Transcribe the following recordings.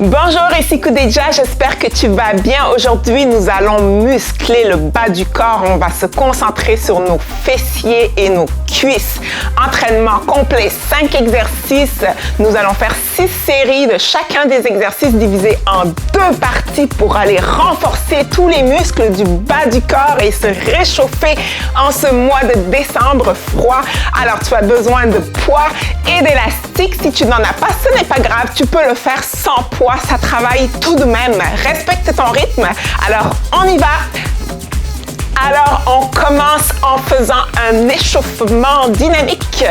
Bonjour, ici Khoudeja, j'espère que tu vas bien. Aujourd'hui, nous allons muscler le bas du corps. On va se concentrer sur nos fessiers et nos cuisses. Entraînement complet, 5 exercices. Nous allons faire 6 séries de chacun des exercices divisés en 2 parties pour aller renforcer tous les muscles du bas du corps et se réchauffer en ce mois de décembre froid. Alors, tu as besoin de poids et d'élastique. Si tu n'en as pas, ce n'est pas grave, tu peux le faire sans poids. Ça travaille tout de même. Respecte ton rythme. Alors, on y va. Alors, on commence en faisant un échauffement dynamique.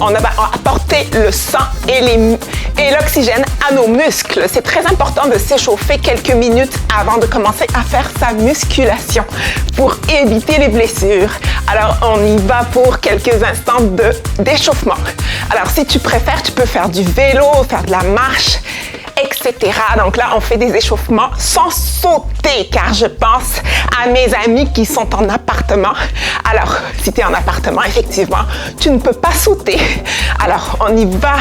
On va apporter le sang et l'oxygène à nos muscles. C'est très important de s'échauffer quelques minutes avant de commencer à faire sa musculation pour éviter les blessures. Alors, on y va pour quelques instants d'échauffement. Alors, si tu préfères, tu peux faire du vélo, faire de la marche, etc. Donc là, on fait des échauffements sans sauter, car je pense à mes amis qui sont en appartement. Alors, si tu es en appartement, effectivement, tu ne peux pas sauter. Alors, on y va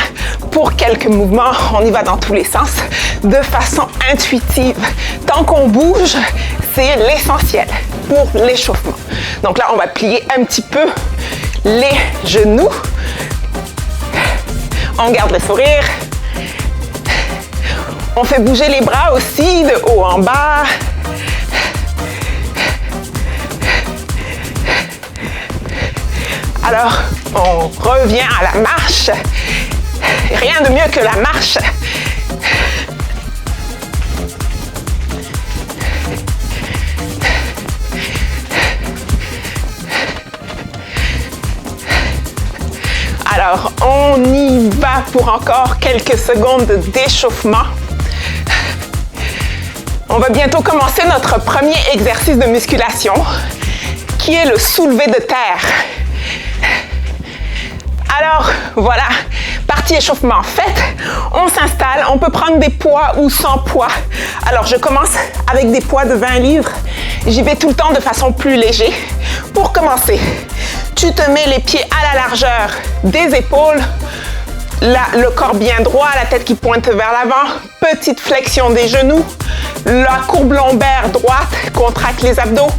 pour quelques mouvements, on y va dans tous les sens, de façon intuitive. Tant qu'on bouge, c'est l'essentiel pour l'échauffement. Donc là, on va plier un petit peu les genoux. On garde le sourire. On fait bouger les bras aussi de haut en bas. Alors, on revient à la marche. Rien de mieux que la marche. Alors, on y va pour encore quelques secondes d'échauffement. On va bientôt commencer notre premier exercice de musculation, qui est le soulevé de terre. Alors, voilà, partie échauffement faite. On s'installe, on peut prendre des poids ou sans poids. Alors, je commence avec des poids de 20 livres. J'y vais tout le temps de façon plus léger. Pour commencer, tu te mets les pieds à la largeur des épaules, le corps bien droit, la tête qui pointe vers l'avant, petite flexion des genoux, la courbe lombaire droite, contracte les abdos,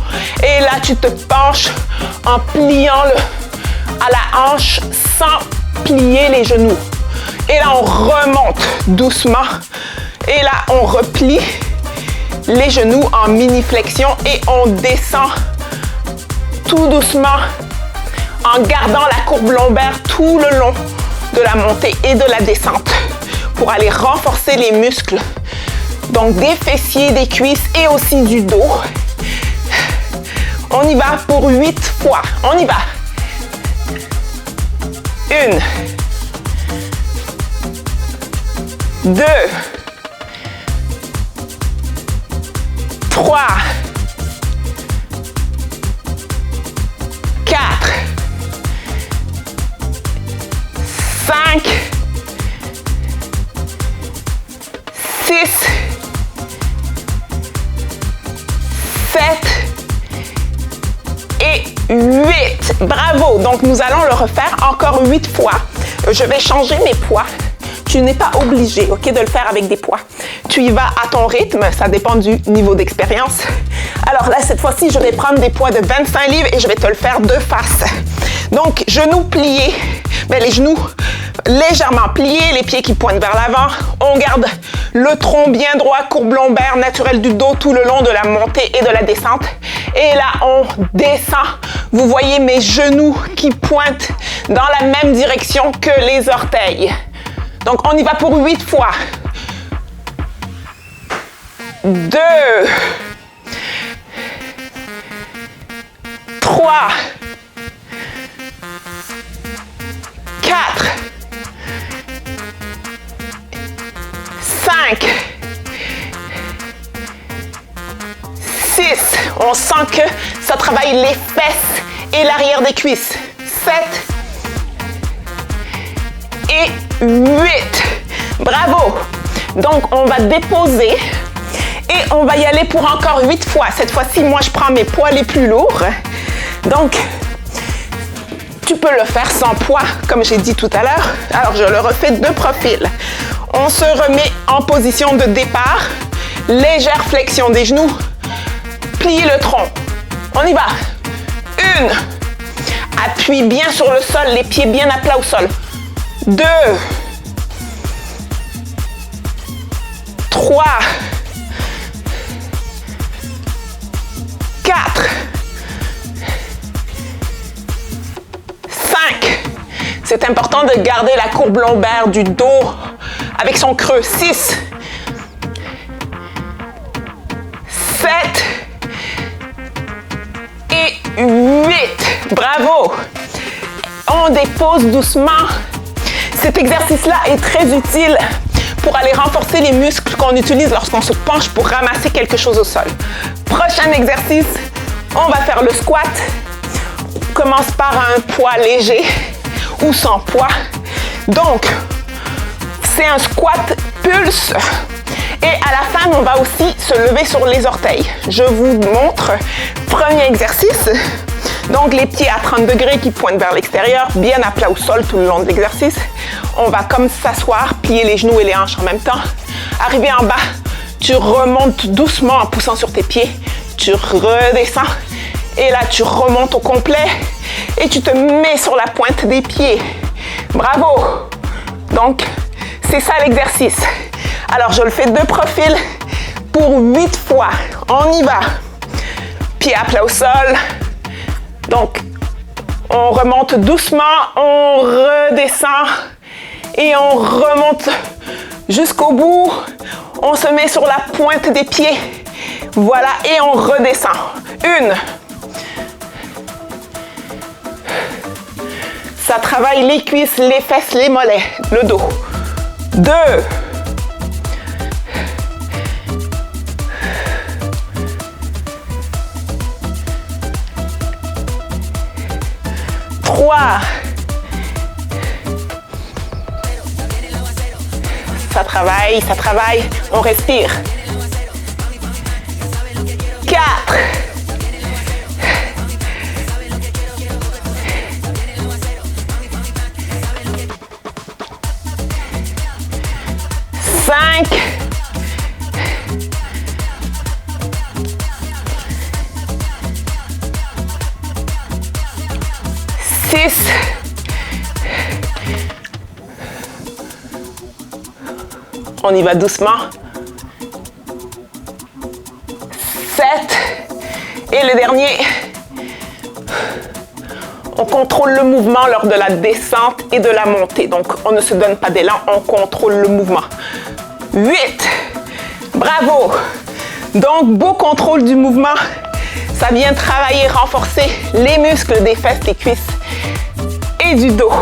et là tu te penches en pliant à la hanche sans plier les genoux. Et là on remonte doucement, et là on replie les genoux en mini flexion et on descend tout doucement en gardant la courbe lombaire tout le long de la montée et de la descente pour aller renforcer les muscles, donc des fessiers, des cuisses et aussi du dos. On y va pour 8 fois. On y va. 1, 2, 3, 4, 5, 6, 7 et 8. Bravo! Donc, nous allons le refaire encore 8 fois. Je vais changer mes poids. Tu n'es pas obligé, OK, de le faire avec des poids. Tu y vas à ton rythme, ça dépend du niveau d'expérience. Alors là, cette fois-ci, je vais prendre des poids de 25 livres et je vais te le faire de face. Donc, genoux pliés, les genoux légèrement pliés, les pieds qui pointent vers l'avant. On garde le tronc bien droit, courbe lombaire naturelle du dos tout le long de la montée et de la descente. Et là, on descend. Vous voyez mes genoux qui pointent dans la même direction que les orteils. Donc, on y va pour 8 fois. 2, 3, 4, 5, 6. On sent que ça travaille les fesses et l'arrière des cuisses. 7 et 8. Bravo! Donc, on va déposer et on va y aller pour encore 8 fois. Cette fois-ci, moi, je prends mes poids les plus lourds. Donc, tu peux le faire sans poids, comme j'ai dit tout à l'heure. Alors, je le refais de profil. On se remet en position de départ. Légère flexion des genoux. Pliez le tronc. On y va. 1. Appuie bien sur le sol, les pieds bien à plat au sol. 2. 3. 4. 5. C'est important de garder la courbe lombaire du dos avec son creux. 6. 7. Et 8. Bravo. On dépose doucement. Cet exercice-là est très utile pour aller renforcer les muscles qu'on utilise lorsqu'on se penche pour ramasser quelque chose au sol. Prochain exercice, on va faire le squat. On commence par un poids léger ou sans poids. Donc, c'est un squat pulse. Et à la fin, on va aussi se lever sur les orteils. Je vous montre. Premier exercice. Donc, les pieds à 30 degrés qui pointent vers l'extérieur, bien à plat au sol tout le long de l'exercice. On va comme s'asseoir, plier les genoux et les hanches en même temps. Arrivé en bas, tu remontes doucement en poussant sur tes pieds. Tu redescends. Et là, tu remontes au complet. Et tu te mets sur la pointe des pieds. Bravo! Donc, c'est ça l'exercice. Alors, je le fais de profil pour 8 fois. On y va. Pieds à plat au sol. Donc, on remonte doucement, on redescend et on remonte jusqu'au bout. On se met sur la pointe des pieds. Voilà, et on redescend. 1. Ça travaille les cuisses, les fesses, les mollets, le dos. 2. 3. Ça travaille, on respire. 4. 5. 6. 'On y va doucement. 7. Et le dernier. On contrôle le mouvement lors de la descente et de la montée. Donc, on ne se donne pas d'élan, on contrôle le mouvement. 8. Bravo. Donc, beau contrôle du mouvement. Ça vient travailler, renforcer les muscles des fesses, des cuisses et du dos.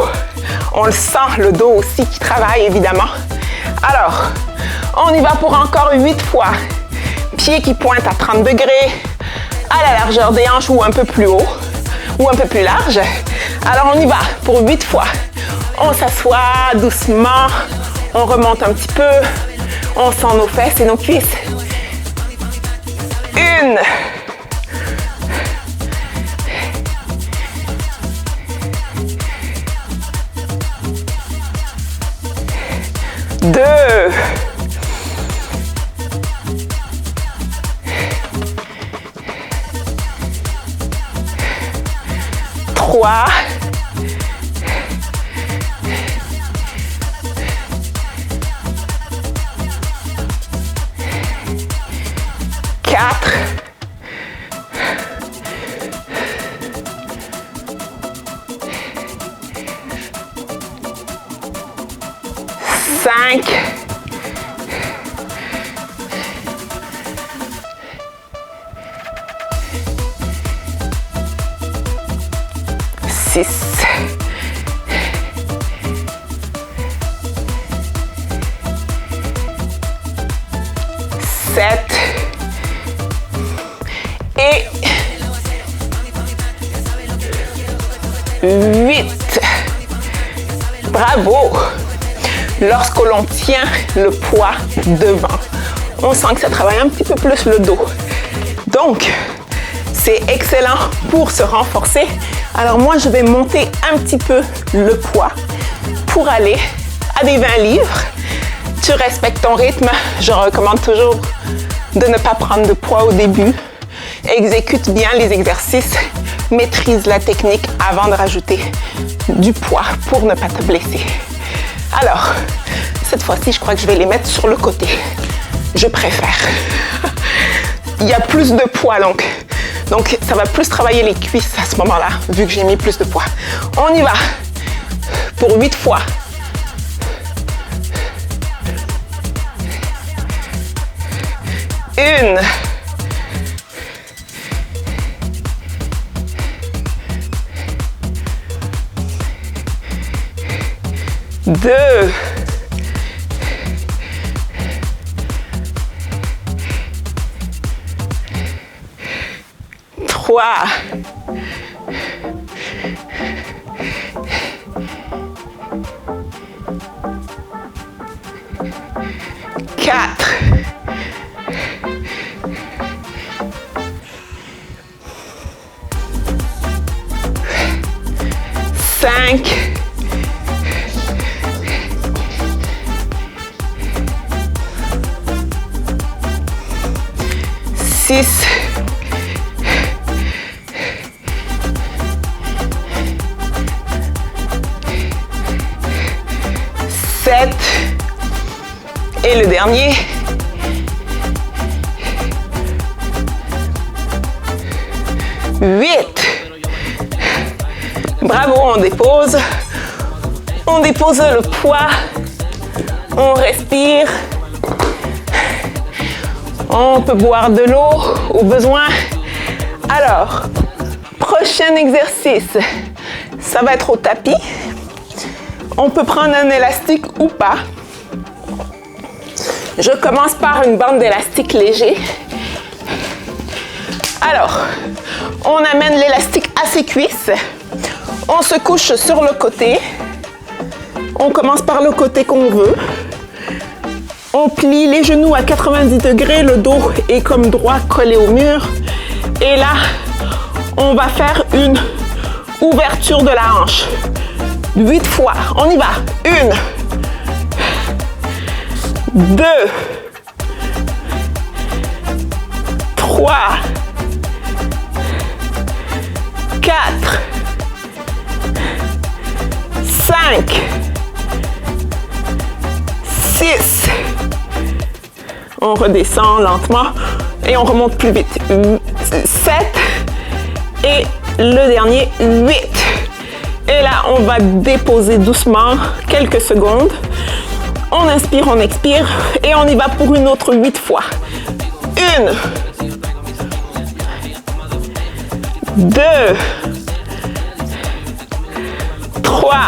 On le sent, le dos aussi qui travaille, évidemment. Alors, on y va pour encore 8 fois. Pieds qui pointent à 30 degrés, à la largeur des hanches ou un peu plus haut, ou un peu plus large. Alors, on y va pour 8 fois. On s'assoit doucement, on remonte un petit peu, on sent nos fesses et nos cuisses. 1. 2. 3. 4. 5. 6. 7. Et 8. Bravo! Lorsque l'on tient le poids devant, on sent que ça travaille un petit peu plus le dos. Donc, c'est excellent pour se renforcer. Alors moi, je vais monter un petit peu le poids pour aller à des 20 livres. Tu respectes ton rythme. Je recommande toujours de ne pas prendre de poids au début. Exécute bien les exercices. Maîtrise la technique avant de rajouter du poids pour ne pas te blesser. Alors, cette fois-ci, je crois que je vais les mettre sur le côté. Je préfère. Il y a plus de poids donc ça va plus travailler les cuisses à ce moment-là, vu que j'ai mis plus de poids. On y va pour 8 fois. 1. 2. 3. 4. 5. 6. 7. Et le dernier. 8. Bravo, on dépose. On dépose le poids. On respire. On peut boire de l'eau au besoin. Alors, prochain exercice. Ça va être au tapis. On peut prendre un élastique ou pas. Je commence par une bande d'élastique léger. Alors, on amène l'élastique à ses cuisses. On se couche sur le côté. On commence par le côté qu'on veut. On plie les genoux à 90 degrés. Le dos est comme droit collé au mur. Et là, on va faire une ouverture de la hanche. 8 fois. On y va. 1. 2. 3. 4. 5. 6. On redescend lentement et on remonte plus vite. 7. Et le dernier, 8. Et là, on va déposer doucement quelques secondes. On inspire, on expire et on y va pour une autre 8 fois. 1. 2. 3.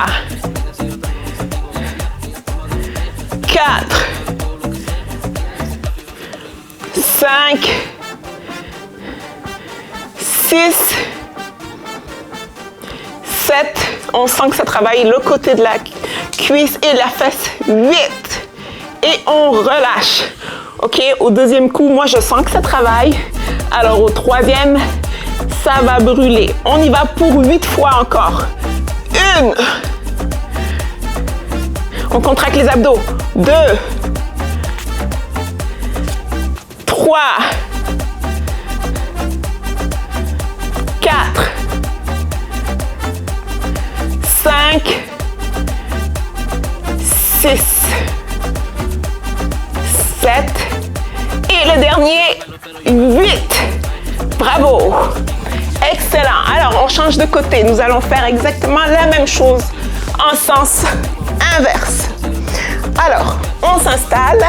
4. 5. 6. 7. On sent que ça travaille le côté de la cuisse et de la fesse. 8. Et on relâche. OK? Au deuxième coup, moi, je sens que ça travaille. Alors, au troisième, ça va brûler. On y va pour 8 fois encore. 1. On contracte les abdos. 2. 3. 4. 5. 6. 7. Et le dernier, 8. Bravo. Excellent. Alors, on change de côté. Nous allons faire exactement la même chose en sens inverse. Alors, on s'installe.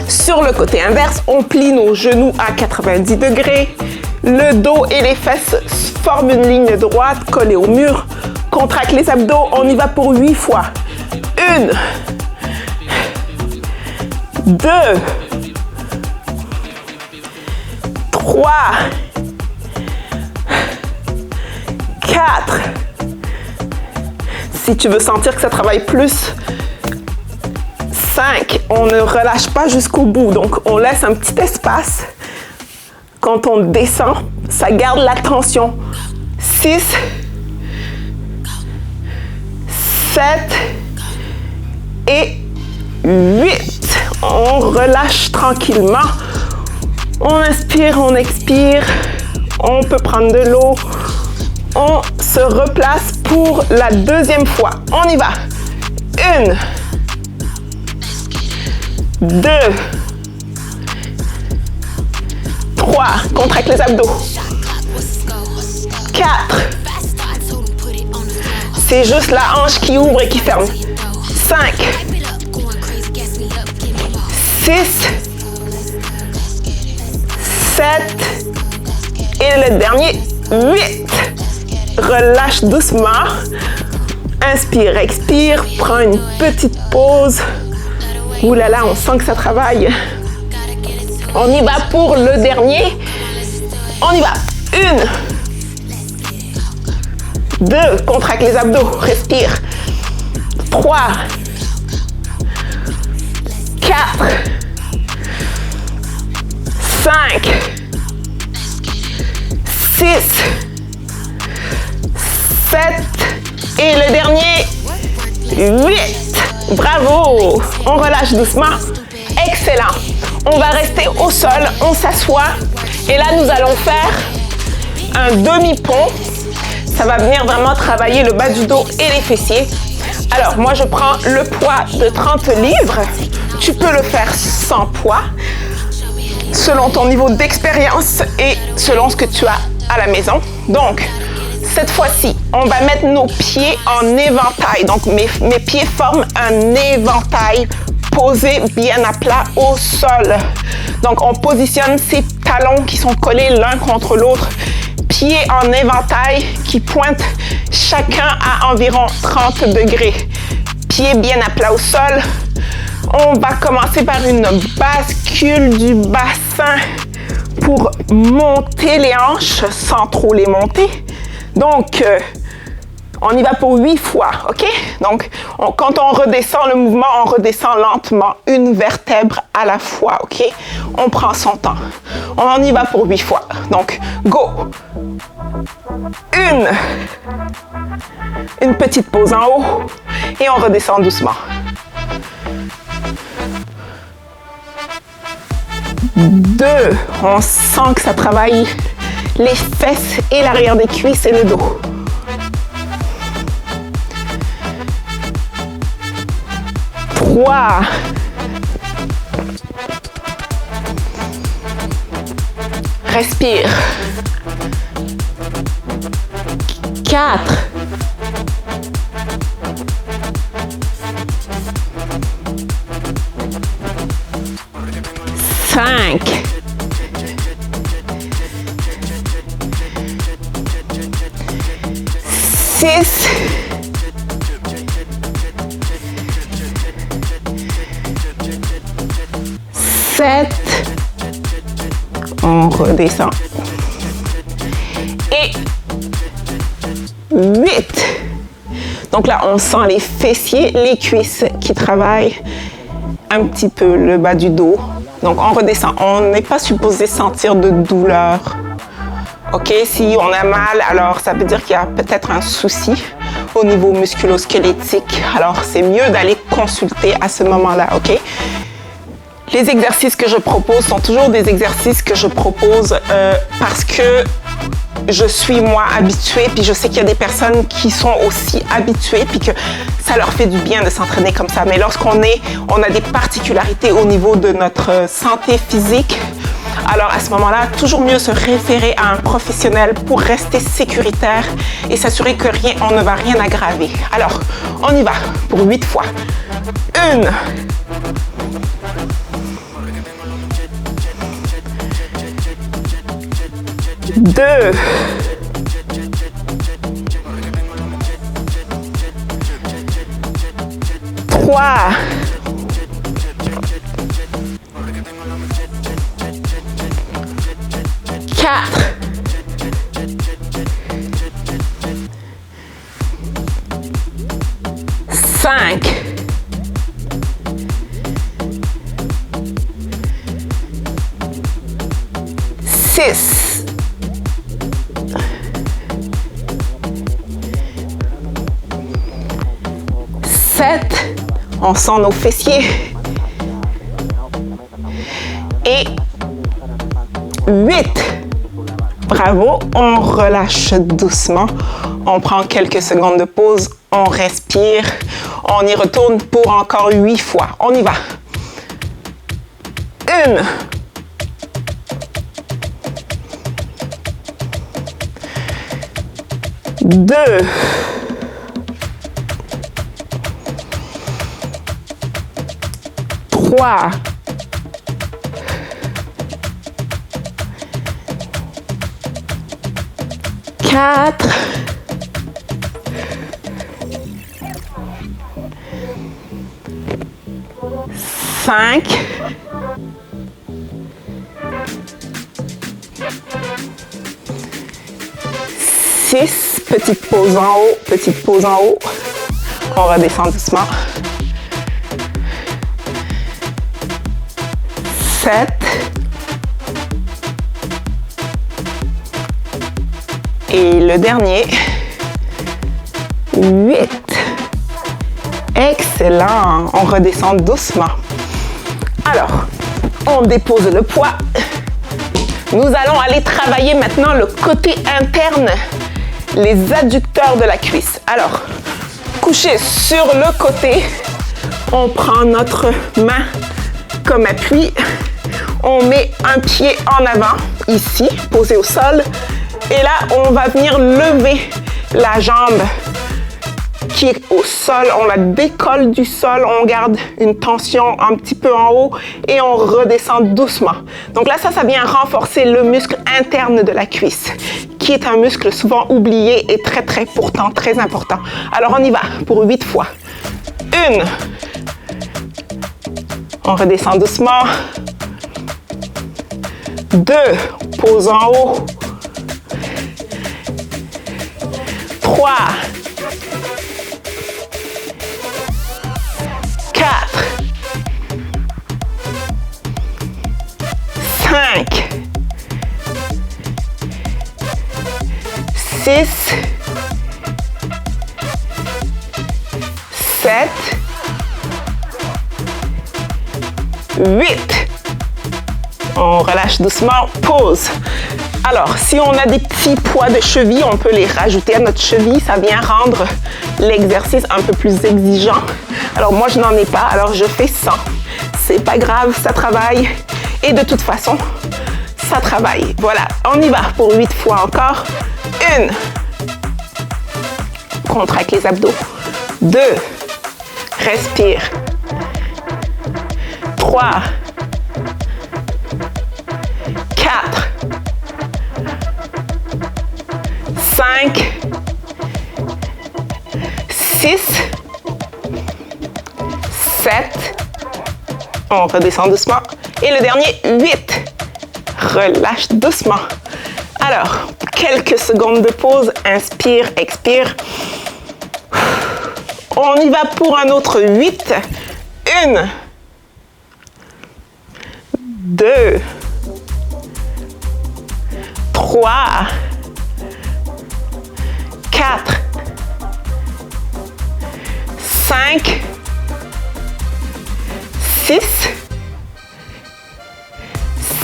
Sur le côté inverse, on plie nos genoux à 90 degrés. Le dos et les fesses forment une ligne droite collée au mur. Contracte les abdos. On y va pour 8 fois. 1. 2. 3. 4. Si tu veux sentir que ça travaille plus, 5. On ne relâche pas jusqu'au bout, donc on laisse un petit espace. Quand on descend, ça garde la tension. 6. 7. Et 8. On relâche tranquillement. On inspire, on expire. On peut prendre de l'eau. On se replace pour la deuxième fois. On y va. 1, 2, 3. Contracte les abdos. 4. C'est juste la hanche qui ouvre et qui ferme. 5. 6. 7. Et le dernier, 8. Relâche doucement. Inspire, expire. Prends une petite pause. Ouh là là, on sent que ça travaille. On y va pour le dernier. On y va. 1. 2. Contracte les abdos. Respire. 3. 4. 5. 6. 7. Et le dernier, 8. Bravo. On relâche doucement. Excellent. On va rester au sol. On s'assoit. Et là, nous allons faire un demi-pont. Ça va venir vraiment travailler le bas du dos et les fessiers. Alors, moi, je prends le poids de 30 livres. Tu peux le faire sans poids, selon ton niveau d'expérience et selon ce que tu as à la maison. Donc, cette fois-ci, on va mettre nos pieds en éventail. Donc, mes pieds forment un éventail posé bien à plat au sol. Donc, on positionne ces talons qui sont collés l'un contre l'autre. Pieds en éventail qui pointent chacun à environ 30 degrés. Pieds bien à plat au sol. On va commencer par une bascule du bassin pour monter les hanches sans trop les monter. Donc, on y va pour 8 fois, OK? Donc, quand on redescend le mouvement, on redescend lentement, une vertèbre à la fois, OK? On prend son temps. On y va pour 8 fois. Donc, go! 1. Une petite pause en haut et on redescend doucement. 2. On sent que ça travaille les fesses et l'arrière des cuisses et le dos. 3. 'Respire. 4. 5. 6. 7. On redescend. Et 8. Donc là, on sent les fessiers, les cuisses qui travaillent un petit peu le bas du dos. Donc, on redescend. On n'est pas supposé sentir de douleur. OK? Si on a mal, alors ça veut dire qu'il y a peut-être un souci au niveau musculo-squelettique. Alors, c'est mieux d'aller consulter à ce moment-là. OK? Les exercices que je propose sont toujours des exercices que je propose parce que je suis, moi, habituée, puis je sais qu'il y a des personnes qui sont aussi habituées, puis que ça leur fait du bien de s'entraîner comme ça. Mais lorsqu'on a des particularités au niveau de notre santé physique, alors à ce moment-là, toujours mieux se référer à un professionnel pour rester sécuritaire et s'assurer que on ne va rien aggraver. Alors, on y va pour 8 fois. 1. 2. 3. 4. 5. 6. 7. On sent nos fessiers. et 8. Bravo, on relâche doucement. On prend quelques secondes de pause, on respire. On y retourne pour encore 8 fois. On y va. 1. 2. 3. 4. 5. 6. Petite pause en haut, petite pause en haut. On redescend doucement. 7. Et le dernier. 8. Excellent. On redescend doucement. Alors, on dépose le poids. Nous allons aller travailler maintenant le côté interne, les adducteurs de la cuisse. Alors, couché sur le côté, on prend notre main comme appui. On met un pied en avant, ici, posé au sol. Et là, on va venir lever la jambe qui est au sol. On la décolle du sol, on garde une tension un petit peu en haut et on redescend doucement. Donc là, ça vient renforcer le muscle interne de la cuisse, qui est un muscle souvent oublié et pourtant très important. Alors, on y va pour 8 fois. 1. On redescend doucement. 2. Pose en haut. 3. 4. 5. 6. 7. 8. On relâche doucement, pause. Alors, si on a des petits poids de cheville, on peut les rajouter à notre cheville. Ça vient rendre l'exercice un peu plus exigeant. Alors, moi, je n'en ai pas, alors je fais 100. C'est pas grave, ça travaille. Et de toute façon, ça travaille. Voilà, on y va pour 8 fois encore. 1. Contracte les abdos. 2. Respire. 3. 4. 5. 6. 7. On redescend doucement. Et le dernier, 8. Relâche doucement. Alors, quelques secondes de pause. Inspire, expire. On y va pour un autre 8. 1. 2. 3. 4. 5. 6.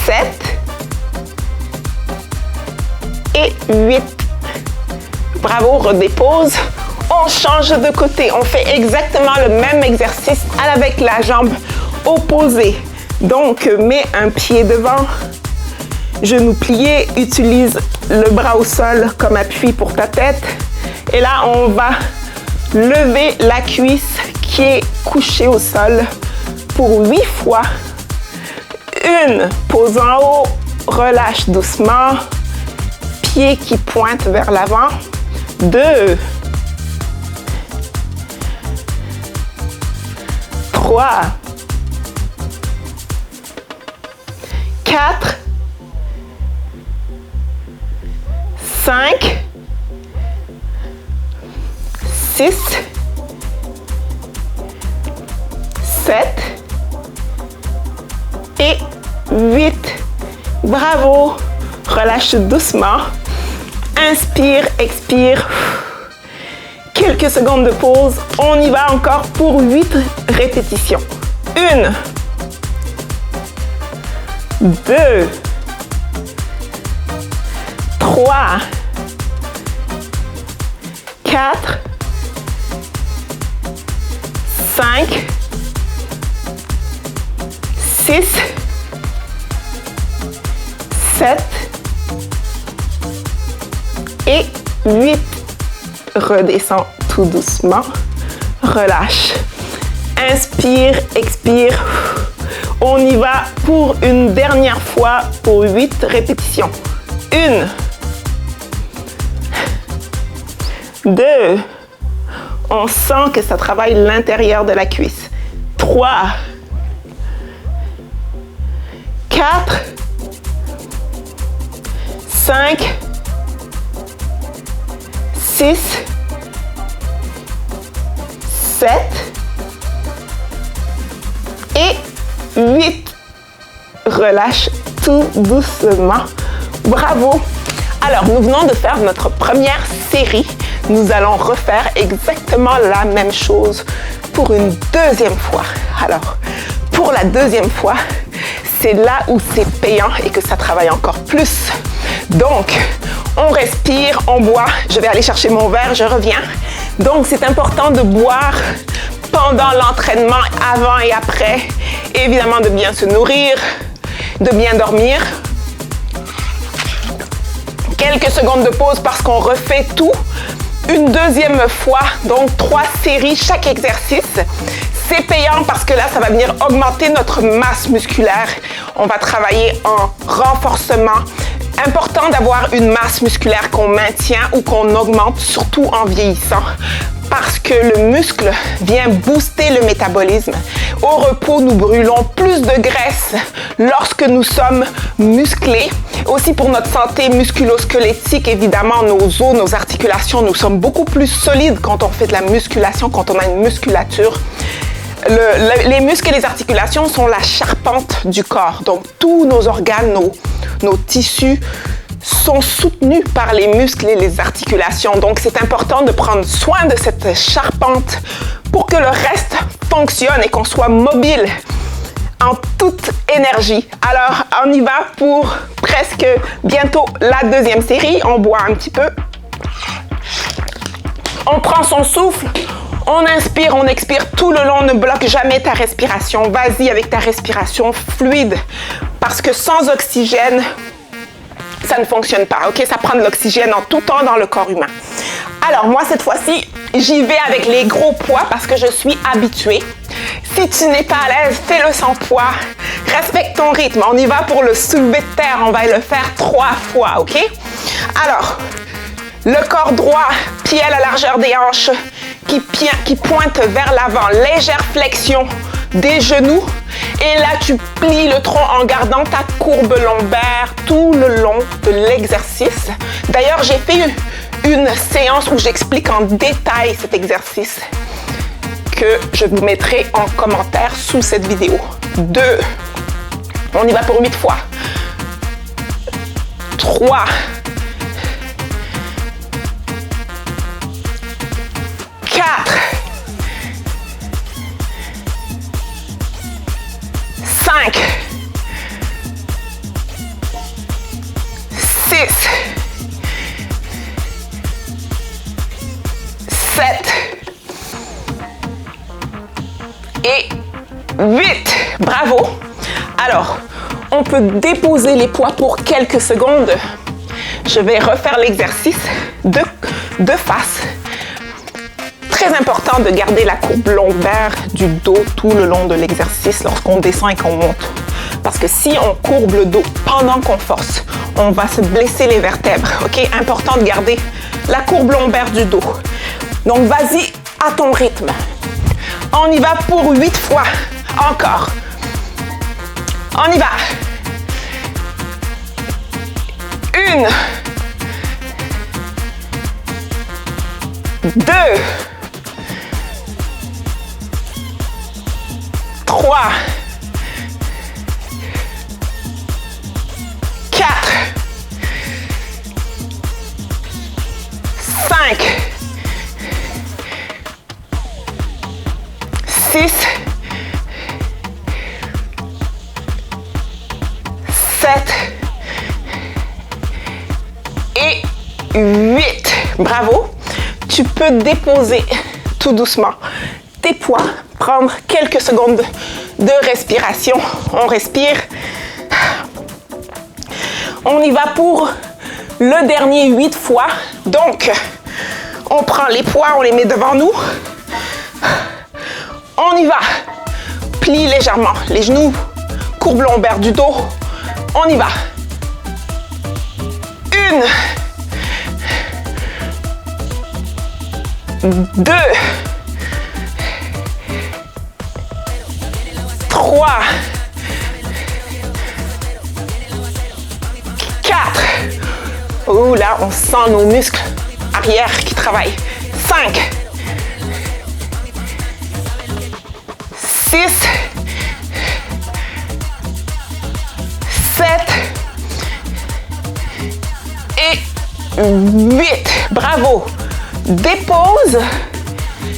7. Et 8. Bravo, redépose. On change de côté. On fait exactement le même exercice avec la jambe opposée. Donc, mets un pied devant, genou plié, utilise le bras au sol comme appui pour ta tête. Et là, on va lever la cuisse qui est couchée au sol pour 8 fois. 1, pose en haut, relâche doucement, pied qui pointe vers l'avant. 2, 3, 4, 5, 6, 7 et 8. Bravo. Relâche doucement. Inspire, expire. Quelques secondes de pause. On y va encore pour 8 répétitions. 1, 2, 3, 4, 5, 6, 7 et 8. Redescends tout doucement. Relâche. Inspire, expire. On y va pour une dernière fois pour 8 répétitions. 1, 2, on sent que ça travaille l'intérieur de la cuisse. 3, 4, 5, 6, 7 et 8. Relâche tout doucement. Bravo! Alors, nous venons de faire notre première série. Nous allons refaire exactement la même chose pour une deuxième fois. Alors, pour la deuxième fois, c'est là où c'est payant et que ça travaille encore plus. Donc, on respire, on boit. Je vais aller chercher mon verre, je reviens. Donc, c'est important de boire pendant l'entraînement, avant et après. Évidemment, de bien se nourrir, de bien dormir. Quelques secondes de pause parce qu'on refait tout une deuxième fois. Donc, 3 séries chaque exercice. C'est payant parce que là, ça va venir augmenter notre masse musculaire. On va travailler en renforcement. Important d'avoir une masse musculaire qu'on maintient ou qu'on augmente, surtout en vieillissant. Parce que le muscle vient booster le métabolisme. Au repos, nous brûlons plus de graisse lorsque nous sommes musclés. Aussi pour notre santé musculo-squelettique, évidemment, nos os, nos articulations, nous sommes beaucoup plus solides quand on fait de la musculation, quand on a une musculature. Les muscles et les articulations sont la charpente du corps. Donc, tous nos organes, nos tissus sont soutenus par les muscles et les articulations. Donc, c'est important de prendre soin de cette charpente pour que le reste fonctionne et qu'on soit mobile en toute énergie. Alors, on y va pour presque bientôt la deuxième série. On boit un petit peu. On prend son souffle. On inspire, on expire tout le long. Ne bloque jamais ta respiration. Vas-y avec ta respiration fluide. Parce que sans oxygène, ça ne fonctionne pas, ok? Ça prend de l'oxygène en tout temps dans le corps humain. Alors, moi, cette fois-ci, j'y vais avec les gros poids parce que je suis habituée. Si tu n'es pas à l'aise, fais-le sans poids. Respecte ton rythme. On y va pour le soulevé de terre. On va le faire 3 fois, ok? Alors, le corps droit, pied à la largeur des hanches, qui pointe vers l'avant. Légère flexion des genoux. Et là, tu plies le tronc en gardant ta courbe lombaire tout le long de l'exercice. D'ailleurs, j'ai fait une séance où j'explique en détail cet exercice que je vous mettrai en commentaire sous cette vidéo. 2. On y va pour 8 fois. 3. 4. 5. 6. 7. Et 8. Bravo. Alors, on peut déposer les poids pour quelques secondes. Je vais refaire l'exercice de face. Très important de garder la courbe lombaire du dos tout le long de l'exercice lorsqu'on descend et qu'on monte. Parce que si on courbe le dos pendant qu'on force, on va se blesser les vertèbres. Ok? Important de garder la courbe lombaire du dos. Donc, vas-y à ton rythme. On y va pour 8 fois. Encore. On y va. 1. 2. 3. 4. 5. 6. 7 et 8. Bravo. Tu peux déposer tout doucement tes poids, prendre quelques secondes de respiration. On respire. On y va pour le dernier 8 fois. Donc, on prend les poids, on les met devant nous. On y va. Plie légèrement les genoux, courbe lombaire du dos. On y va. 1, 2, 3, 4. Oh là, on sent nos muscles arrière qui travaillent. 5, 6, 7 et 8. Bravo. Dépose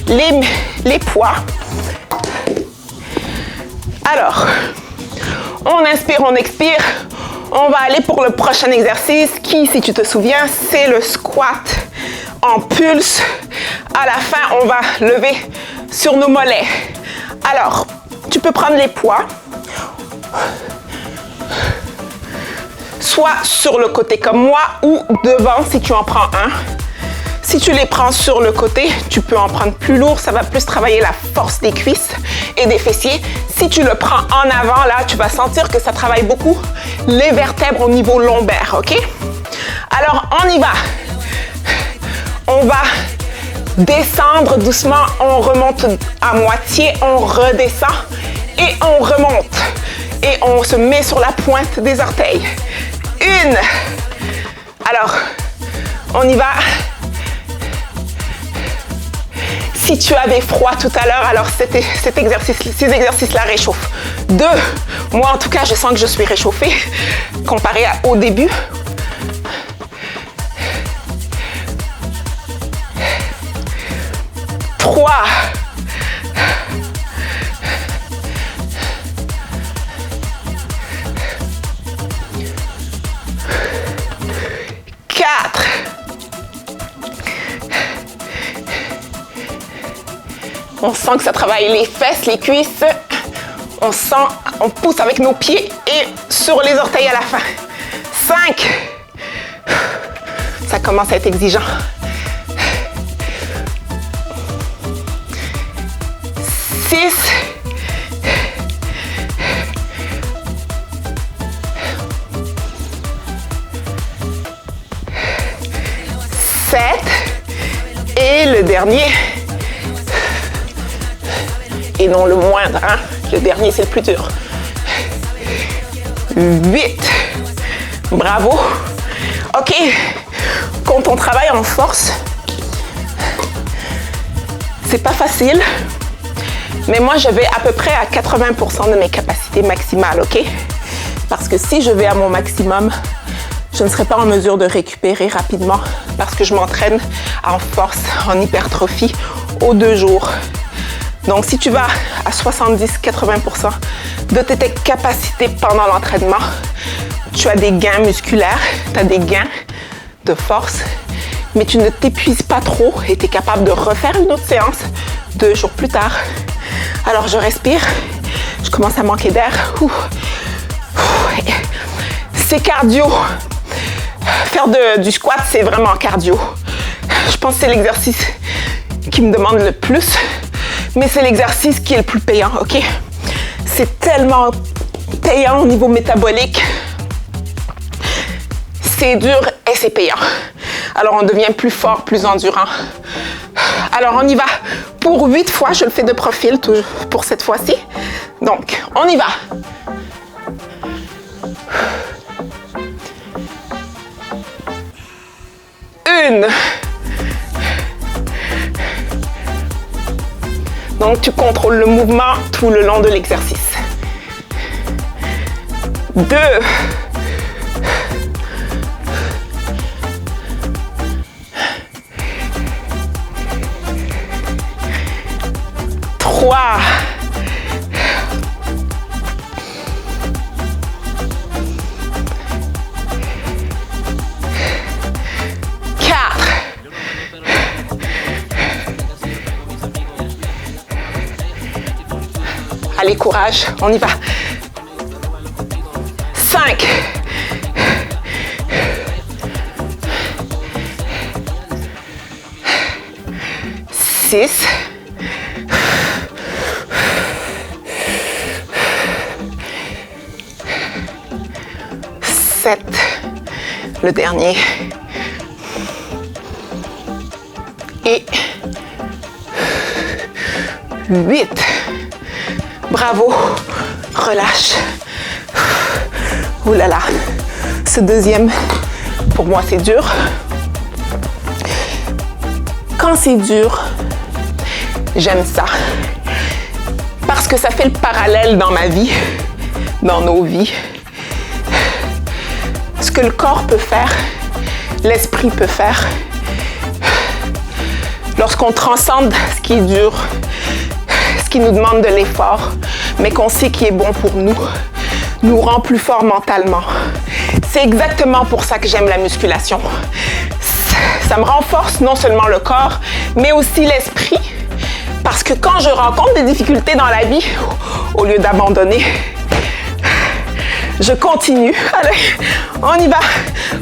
les poids. Alors, on inspire, on expire. On va aller pour le prochain exercice qui, si tu te souviens, c'est le squat en pulse. À la fin, on va lever sur nos mollets. Alors, tu peux prendre les poids, soit sur le côté comme moi ou devant si tu en prends un. Si tu les prends sur le côté, tu peux en prendre plus lourd. Ça va plus travailler la force des cuisses et des fessiers. Si tu le prends en avant, là, tu vas sentir que ça travaille beaucoup les vertèbres au niveau lombaire, OK? Alors, on y va. On va descendre doucement. On remonte à moitié. On redescend et on remonte. Et on se met sur la pointe des orteils. 1. Alors, on y va. Si tu avais froid tout à l'heure, alors ces exercices-là réchauffent. 2. Moi, en tout cas, je sens que je suis réchauffée comparé au début. 3. 4. On sent que ça travaille les fesses, les cuisses. On sent, on pousse avec nos pieds et sur les orteils à la fin. 5. Ça commence à être exigeant. 6. 7. Et le dernier. Et non le moindre, hein? Le dernier, c'est le plus dur. 8. Bravo. OK. Quand on travaille en force, c'est pas facile, mais moi, je vais à peu près à 80% de mes capacités maximales, OK? Parce que si je vais à mon maximum, je ne serai pas en mesure de récupérer rapidement parce que je m'entraîne en force, en hypertrophie aux 2 jours. Donc, si tu vas à 70-80% de tes capacités pendant l'entraînement, tu as des gains musculaires, tu as des gains de force, mais tu ne t'épuises pas trop et tu es capable de refaire une autre séance 2 jours plus tard. Alors, je respire, je commence à manquer d'air. C'est cardio. Faire du squat, c'est vraiment cardio. Je pense que c'est l'exercice qui me demande le plus. Mais c'est l'exercice qui est le plus payant, OK? C'est tellement payant au niveau métabolique. C'est dur et c'est payant. Alors, on devient plus fort, plus endurant. Alors, on y va. Pour 8 fois, je le fais de profil pour cette fois-ci. Donc, on y va. 1. Donc, tu contrôles le mouvement tout le long de l'exercice. 2. 3. 4. Allez, courage, on y va. 5. 6. 7. Le dernier. Et 8. Bravo. Relâche. Ouh là là. Ce deuxième, pour moi, c'est dur. Quand c'est dur, j'aime ça. Parce que ça fait le parallèle dans ma vie, dans nos vies. Ce que le corps peut faire, l'esprit peut faire. Lorsqu'on transcende ce qui est dur, ce qui nous demande de l'effort, mais qu'on sait qui est bon pour nous rend plus forts mentalement. C'est exactement pour ça que j'aime la musculation. Ça me renforce non seulement le corps, mais aussi l'esprit. Parce que quand je rencontre des difficultés dans la vie, au lieu d'abandonner, je continue. Allez, on y va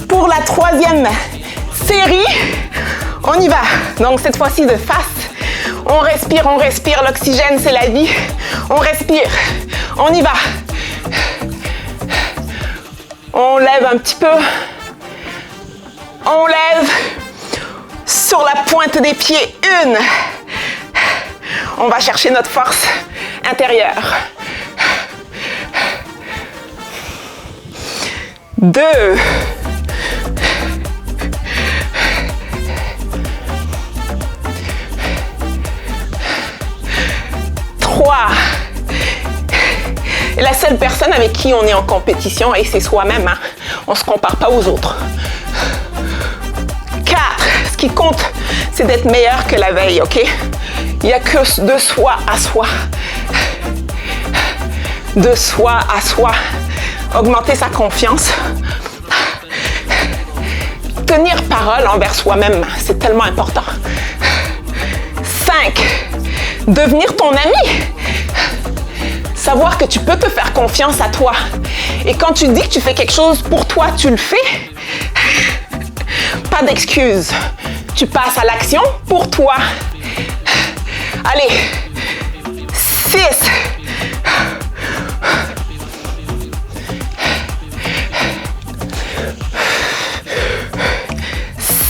pour la 3e série. On y va. Donc cette fois-ci de face. On respire. L'oxygène, c'est la vie. On respire. On y va. On lève un petit peu. On lève sur la pointe des pieds. 1. On va chercher notre force intérieure. 2. 3. Et la seule personne avec qui on est en compétition, et c'est soi-même, hein? On ne se compare pas aux autres. 4. Ce qui compte, c'est d'être meilleur que la veille, ok? Il n'y a que de soi à soi. De soi à soi. Augmenter sa confiance. Tenir parole envers soi-même, c'est tellement important. 5. Devenir ton ami. Savoir que tu peux te faire confiance à toi. Et quand tu dis que tu fais quelque chose pour toi, tu le fais. Pas d'excuses. Tu passes à l'action pour toi. Allez. 6.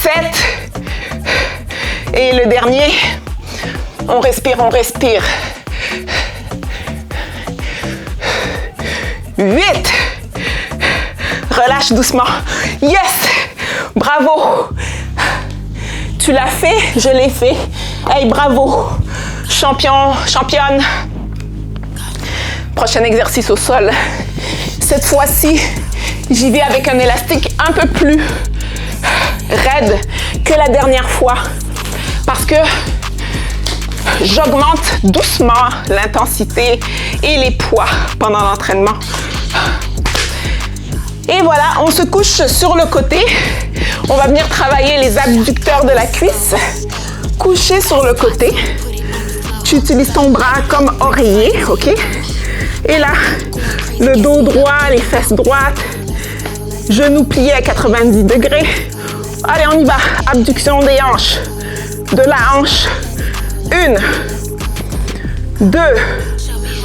7. Et le dernier, on respire. 8. Relâche doucement. Yes! Bravo! Tu l'as fait, je l'ai fait. Hey, bravo! Champion, championne. Prochain exercice au sol. Cette fois-ci, j'y vais avec un élastique un peu plus raide que la dernière fois. Parce que j'augmente doucement l'intensité et les poids pendant l'entraînement. Et voilà, on se couche sur le côté. On va venir travailler les abducteurs de la cuisse. Couché sur le côté. Tu utilises ton bras comme oreiller, ok? Et là, le dos droit, les fesses droites. Genoux pliés à 90 degrés. Allez, on y va. Abduction des hanches. De la hanche. 1. 2.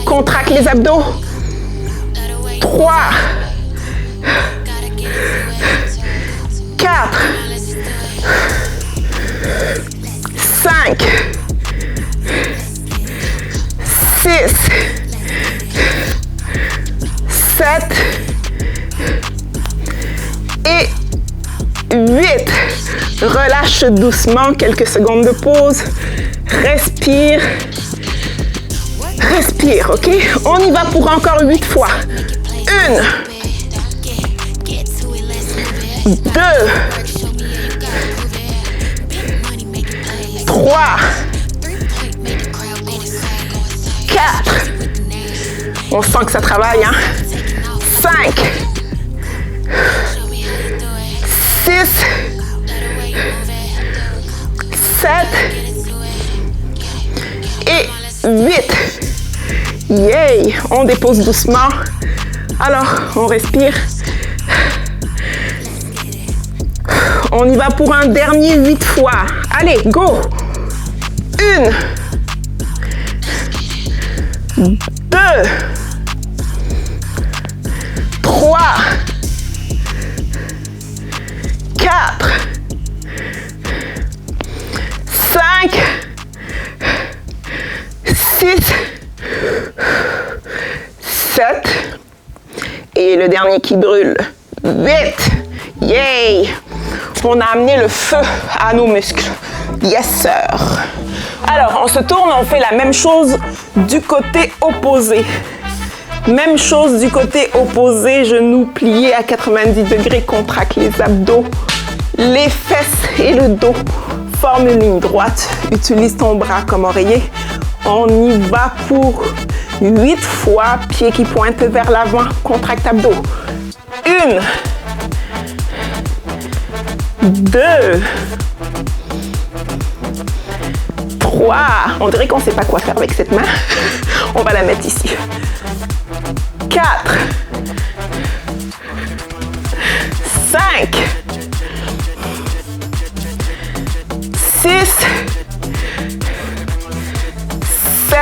Contracte les abdos. 3. 4. 5. 6. 7. Et 8. Relâche doucement, quelques secondes de pause. Respire. Respire, ok? On y va pour encore 8 fois. 1. 2. 3. 4. On sent que ça travaille, hein? 5. 6. 7. Et 8. Yeah! Yay! On dépose doucement. Alors, on respire. On y va pour un dernier 8 fois. Allez, go! 1, 2, 3, 4, 5, 6, 7, et le dernier qui brûle, 8. Yay! On a amené le feu à nos muscles. Yes, sir! Alors, on se tourne, on fait la même chose du côté opposé. Même chose du côté opposé, genoux pliés à 90 degrés, contracte les abdos, les fesses et le dos. Forme une ligne droite, utilise ton bras comme oreiller. On y va pour 8 fois, pieds qui pointent vers l'avant, contracte abdos. 1, 2, 3, on dirait qu'on ne sait pas quoi faire avec cette main. On va la mettre ici. 4, 5, 6, 7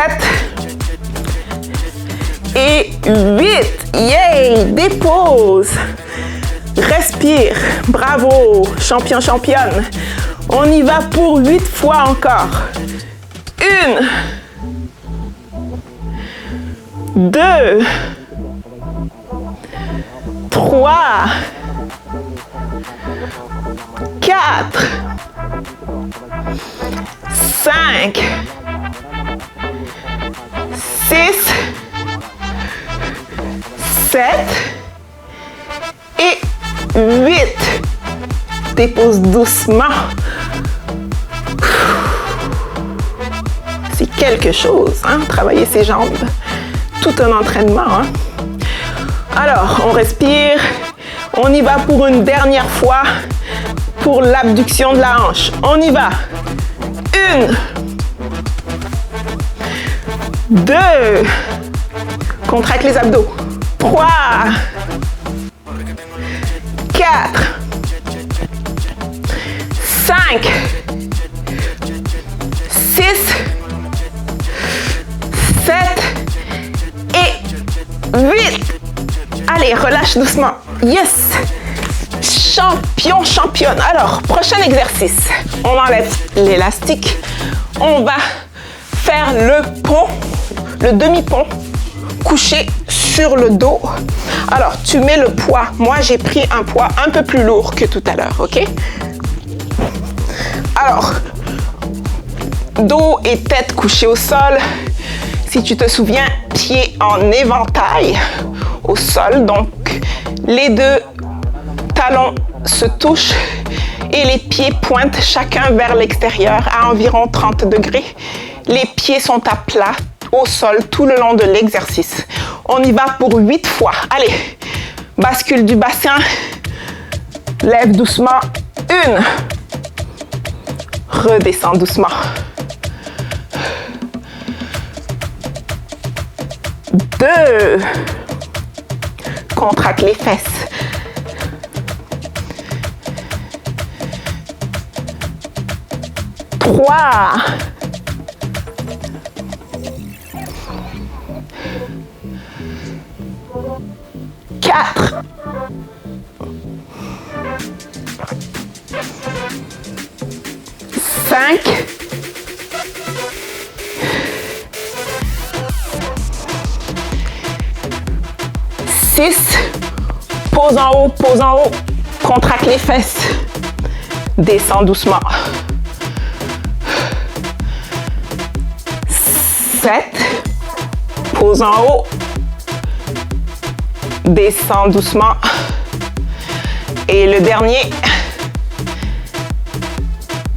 et 8. Yay! Dépose. Respire. Bravo, champion, championne. On y va pour 8 fois encore. 1, 2, 3, 4, 5, 6, 7 et 8. Dépose doucement. C'est quelque chose, hein, travailler ses jambes. Tout un entraînement, hein. Alors, on respire. On y va pour une dernière fois pour l'abduction de la hanche. On y va. 1, 2, contracte les abdos. 3, 4, 5, 6, 7 et 8. Allez, relâche doucement. Yes! Champion, championne. Alors, prochain exercice. On enlève l'élastique. On va faire le pont, le demi-pont, couché sur le dos. Alors, tu mets le poids. Moi, j'ai pris un poids un peu plus lourd que tout à l'heure, ok? Alors, dos et tête couchés au sol. Si tu te souviens, pieds en éventail au sol. Donc, les deux talons se touchent et les pieds pointent chacun vers l'extérieur à environ 30 degrés. Les pieds sont à plat au sol tout le long de l'exercice. On y va pour 8 fois. Allez, bascule du bassin. Lève doucement. 1. Redescends doucement. 2. Contracte les fesses. 3. 4. 5. 6. Pose en haut, pose en haut. Contracte les fesses. Descends doucement. 7. Pose en haut. Descends doucement. Et le dernier.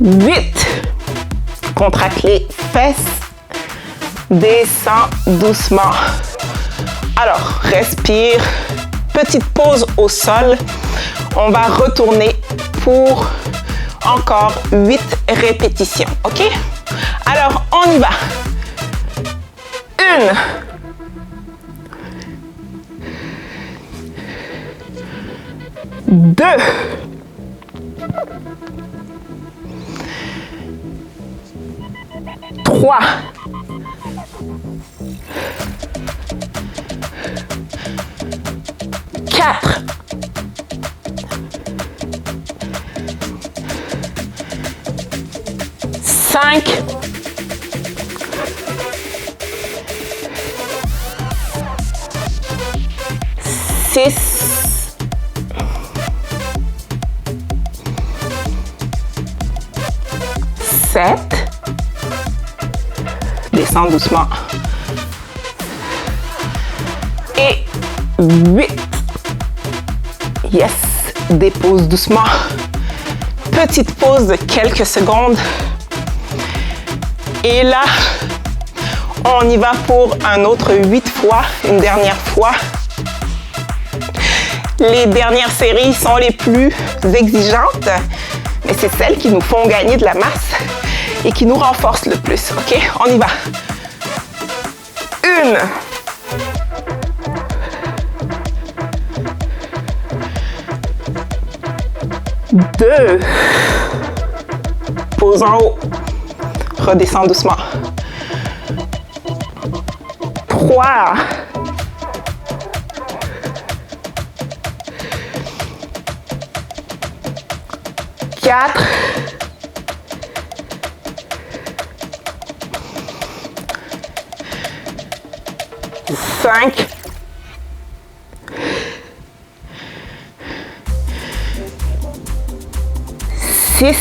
8. Contracte les fesses. Descends doucement. Alors, respire. Petite pause au sol. On va retourner pour encore 8 répétitions. OK? Alors, on y va. 1, 2, 3, 4, 5, 6, 7, descends doucement, et 8, yes, dépose doucement, petite pause de quelques secondes, et là, on y va pour un autre 8 fois, une dernière fois. Les dernières séries sont les plus exigeantes, mais c'est celles qui nous font gagner de la masse et qui nous renforcent le plus, ok? On y va. 1, 2, pose en haut, redescends doucement. 3, 4, 5, 6,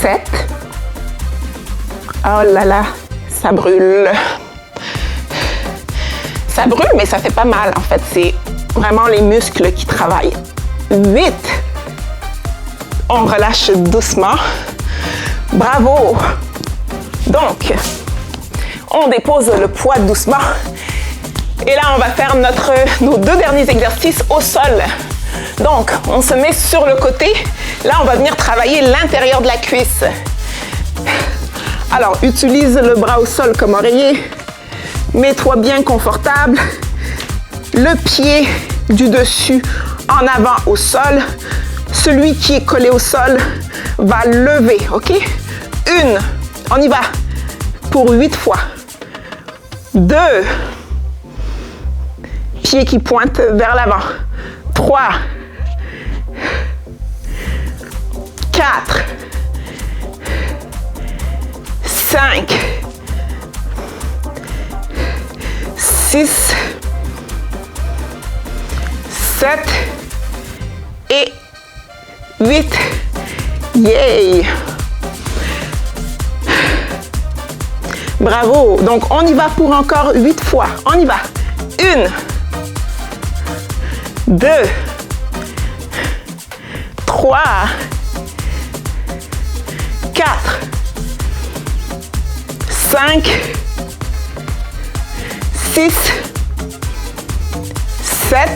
7. Oh là là, ça brûle. Ça brûle, mais ça fait pas mal en fait. C'est vraiment les muscles qui travaillent. 8. On relâche doucement. Bravo. Donc, on dépose le poids doucement. Et là, on va faire nos 2 derniers exercices au sol. Donc, on se met sur le côté. Là, on va venir travailler l'intérieur de la cuisse. Alors, utilise le bras au sol comme oreiller. Mets-toi bien confortable. Le pied du dessus en avant au sol. Celui qui est collé au sol va lever, ok? 1, on y va pour 8 fois. 2, pied qui pointe vers l'avant. 3, 4, 5, 6, 7 et 8. Yay! Bravo! Donc, on y va pour encore 8 fois. On y va. 1, 2, 3, 4, 5, 6, 7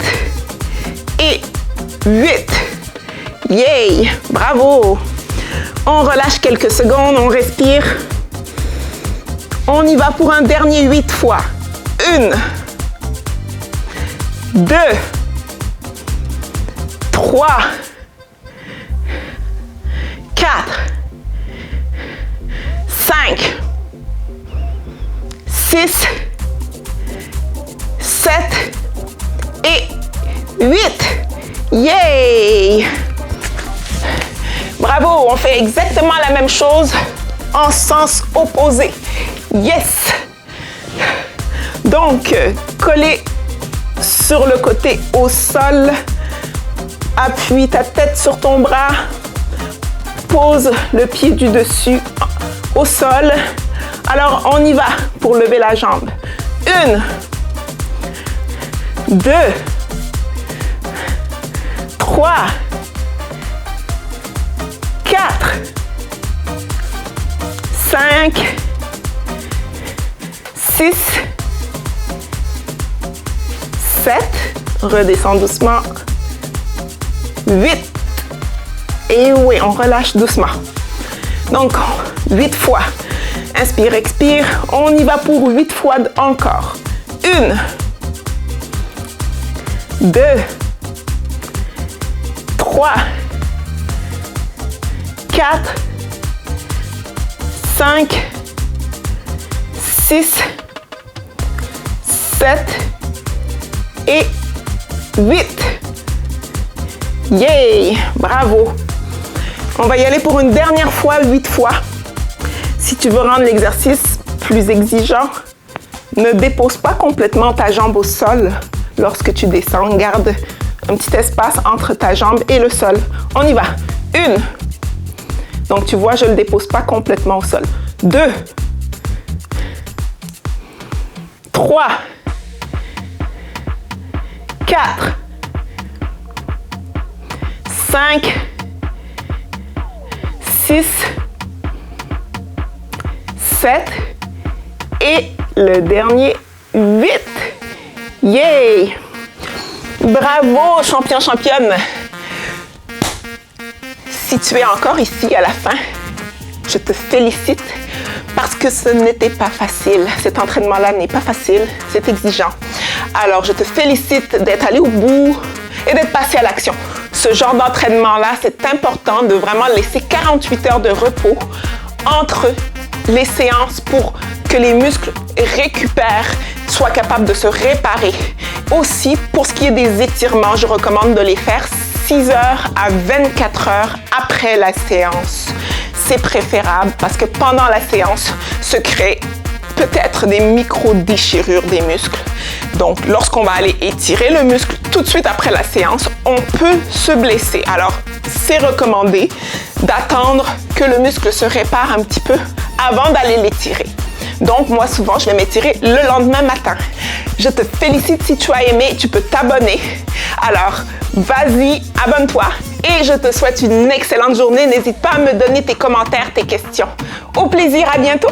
et 8. Yay! Bravo! On relâche quelques secondes, on respire. On y va pour un dernier 8 fois. 1, 2, 3, 4, 5, 6, 7 et 8. Yay! Bravo, on fait exactement la même chose en sens opposé. Yes! Donc, collez sur le côté au sol. Appuie ta tête sur ton bras. Pose le pied du dessus au sol. Alors, on y va pour lever la jambe. 1, 2, 3, 4, 5, 6, 7, redescends doucement, 8, et oui, on relâche doucement. Donc, 8 fois. Inspire, expire. On y va pour 8 fois encore. 1, 2, 3, 4, 5, 6, 7 et 8. Yay! Bravo! On va y aller pour une dernière fois, 8 fois. Si tu veux rendre l'exercice plus exigeant, ne dépose pas complètement ta jambe au sol lorsque tu descends. Garde un petit espace entre ta jambe et le sol. On y va. 1. Donc, tu vois, je ne le dépose pas complètement au sol. 2. 3. 4. 5. 6. 7. Et le dernier, 8. Yay! Bravo, champion, championne! Si tu es encore ici à la fin, je te félicite parce que ce n'était pas facile. Cet entraînement-là n'est pas facile, c'est exigeant. Alors, je te félicite d'être allé au bout et d'être passé à l'action. Ce genre d'entraînement-là, c'est important de vraiment laisser 48 heures de repos entre les séances pour que les muscles récupèrent, soient capables de se réparer. Aussi, pour ce qui est des étirements, je recommande de les faire 6 heures à 24 heures après la séance. C'est préférable parce que pendant la séance se créent peut-être des micro-déchirures des muscles. Donc, lorsqu'on va aller étirer le muscle tout de suite après la séance, on peut se blesser. Alors, c'est recommandé d'attendre que le muscle se répare un petit peu avant d'aller l'étirer. Donc, moi, souvent, je vais m'étirer le lendemain matin. Je te félicite si tu as aimé, tu peux t'abonner. Alors, vas-y, abonne-toi et je te souhaite une excellente journée. N'hésite pas à me donner tes commentaires, tes questions. Au plaisir, à bientôt!